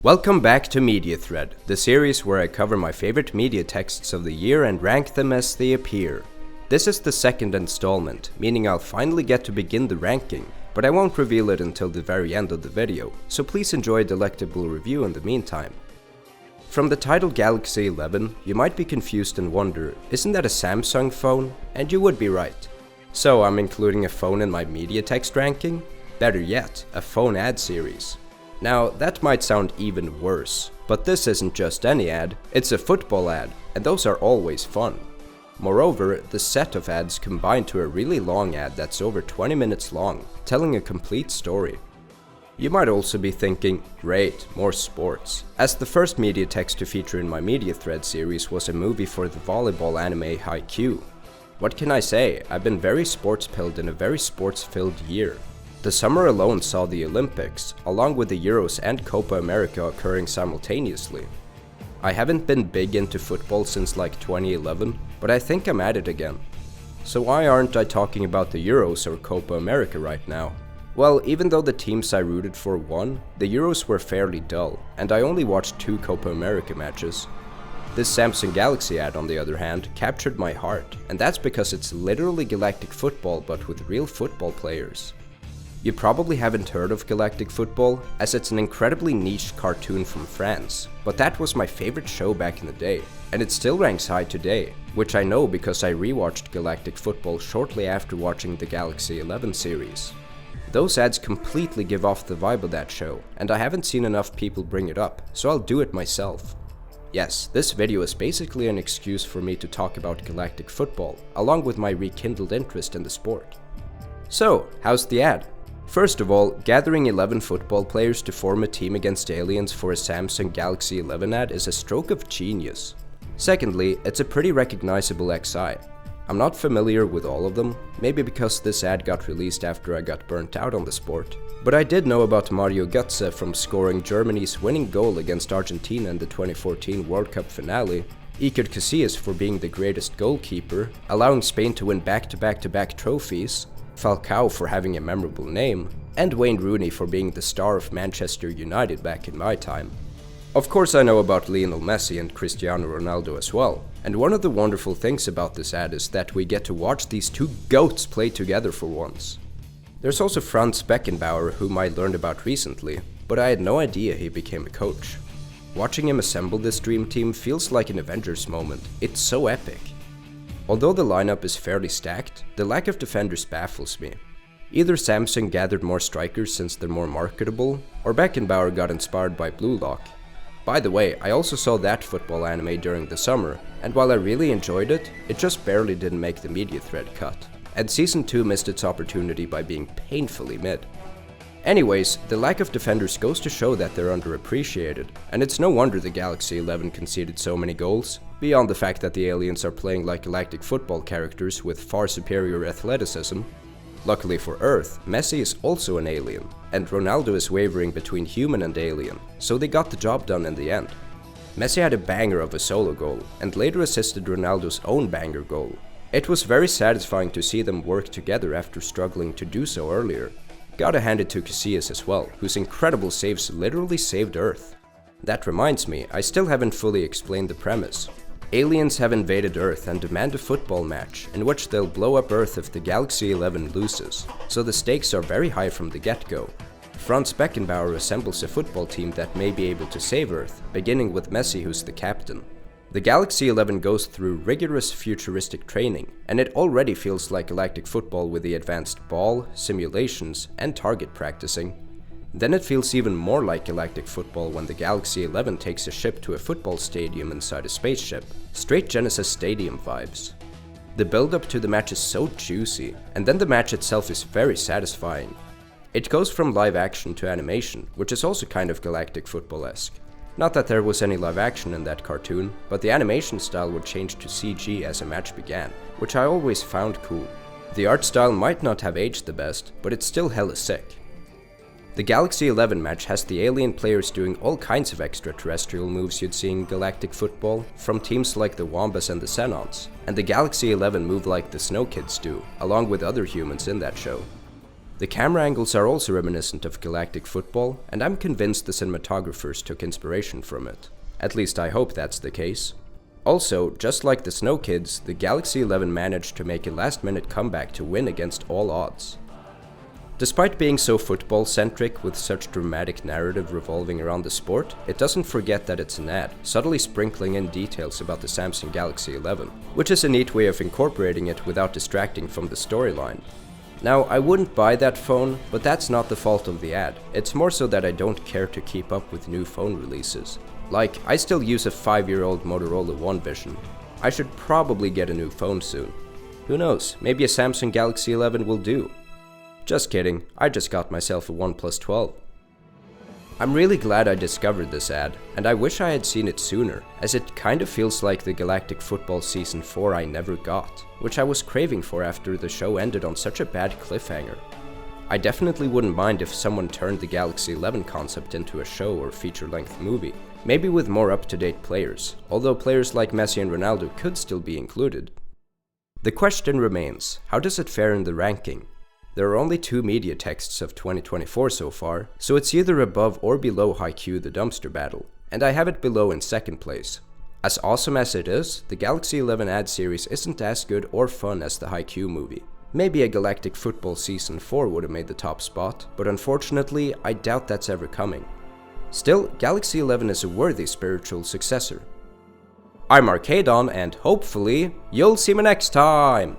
Welcome back to Media Thread, the series where I cover my favorite media texts of the year and rank them as they appear. This is the second installment, meaning I'll finally get to begin the ranking, but I won't reveal it until the very end of the video, so please enjoy a delectable review in the meantime. From the title Galaxy 11, you might be confused and wonder, isn't that a Samsung phone? And you would be right. So I'm including a phone in my media text ranking? Better yet, a phone ad series. Now, that might sound even worse, but this isn't just any ad, it's a football ad, and those are always fun. Moreover, the set of ads combine to a really long ad that's over 20 minutes long, telling a complete story. You might also be thinking, great, more sports, as the first media text to feature in my Media Thread series was a movie for the volleyball anime Haikyuu. What can I say, I've been very sports-pilled in a very sports-filled year. The summer alone saw the Olympics, along with the Euros and Copa America occurring simultaneously. I haven't been big into football since like 2011, but I think I'm at it again. So why aren't I talking about the Euros or Copa America right now? Well, even though the teams I rooted for won, the Euros were fairly dull, and I only watched 2 Copa America matches. This Samsung Galaxy ad, on the other hand, captured my heart, and that's because it's literally Galactik Football but with real football players. You probably haven't heard of Galactik Football, as it's an incredibly niche cartoon from France, but that was my favorite show back in the day, and it still ranks high today, which I know because I rewatched Galactik Football shortly after watching the Galaxy 11 series. Those ads completely give off the vibe of that show, and I haven't seen enough people bring it up, so I'll do it myself. Yes, this video is basically an excuse for me to talk about Galactik Football, along with my rekindled interest in the sport. So, how's the ad? First of all, gathering 11 football players to form a team against aliens for a Samsung Galaxy 11 ad is a stroke of genius. Secondly, it's a pretty recognizable XI. I'm not familiar with all of them, maybe because this ad got released after I got burnt out on the sport. But I did know about Mario Götze from scoring Germany's winning goal against Argentina in the 2014 World Cup finale, Iker Casillas for being the greatest goalkeeper, allowing Spain to win back-to-back trophies, Falcao for having a memorable name, and Wayne Rooney for being the star of Manchester United back in my time. Of course I know about Lionel Messi and Cristiano Ronaldo as well, and one of the wonderful things about this ad is that we get to watch these two GOATs play together for once. There's also Franz Beckenbauer, whom I learned about recently, but I had no idea he became a coach. Watching him assemble this dream team feels like an Avengers moment, it's so epic. Although the lineup is fairly stacked, the lack of defenders baffles me. Either Samsung gathered more strikers since they're more marketable, or Beckenbauer got inspired by Blue Lock. By the way, I also saw that football anime during the summer, and while I really enjoyed it, it just barely didn't make the Media Thread cut. And Season 2 missed its opportunity by being painfully mid. Anyways, the lack of defenders goes to show that they're underappreciated, and it's no wonder the Galaxy 11 conceded so many goals, beyond the fact that the aliens are playing like Galactik Football characters with far superior athleticism. Luckily for Earth, Messi is also an alien, and Ronaldo is wavering between human and alien, so they got the job done in the end. Messi had a banger of a solo goal, and later assisted Ronaldo's own banger goal. It was very satisfying to see them work together after struggling to do so earlier. Gotta hand it to Casillas as well, whose incredible saves literally saved Earth. That reminds me, I still haven't fully explained the premise. Aliens have invaded Earth and demand a football match, in which they'll blow up Earth if the Galaxy 11 loses, so the stakes are very high from the get-go. Franz Beckenbauer assembles a football team that may be able to save Earth, beginning with Messi, who's the captain. The Galaxy 11 goes through rigorous futuristic training, and it already feels like Galactik Football with the advanced ball, simulations, and target practicing. Then it feels even more like Galactik Football when the Galaxy 11 takes a ship to a football stadium inside a spaceship. Straight Genesis Stadium vibes. The build-up to the match is so juicy, and then the match itself is very satisfying. It goes from live action to animation, which is also kind of Galactik Football-esque. Not that there was any live action in that cartoon, but the animation style would change to CG as a match began, which I always found cool. The art style might not have aged the best, but it's still hella sick. The Galaxy 11 match has the alien players doing all kinds of extraterrestrial moves you'd see in Galactik Football, from teams like the Wombas and the Xenons, and the Galaxy 11 move like the Snow Kids do, along with other humans in that show. The camera angles are also reminiscent of Galactik Football, and I'm convinced the cinematographers took inspiration from it. At least I hope that's the case. Also, just like the Snow Kids, the Galaxy 11 managed to make a last-minute comeback to win against all odds. Despite being so football-centric with such dramatic narrative revolving around the sport, it doesn't forget that it's an ad, subtly sprinkling in details about the Samsung Galaxy 11, which is a neat way of incorporating it without distracting from the storyline. Now, I wouldn't buy that phone, but that's not the fault of the ad. It's more so that I don't care to keep up with new phone releases. Like, I still use a 5-year-old Motorola One Vision. I should probably get a new phone soon. Who knows, maybe a Samsung Galaxy 11 will do. Just kidding, I just got myself a OnePlus 12. I'm really glad I discovered this ad, and I wish I had seen it sooner, as it kind of feels like the Galactik Football Season 4 I never got, which I was craving for after the show ended on such a bad cliffhanger. I definitely wouldn't mind if someone turned the Galaxy 11 concept into a show or feature-length movie, maybe with more up-to-date players, although players like Messi and Ronaldo could still be included. The question remains, how does it fare in the ranking? There are only 2 media texts of 2024 so far, so it's either above or below Haikyuu the Dumpster Battle, and I have it below in second place. As awesome as it is, the Galaxy 11 ad series isn't as good or fun as the Haikyuu movie. Maybe a Galactik Football Season 4 would have made the top spot, but unfortunately, I doubt that's ever coming. Still, Galaxy 11 is a worthy spiritual successor. I'm Arcadon, and hopefully, you'll see me next time!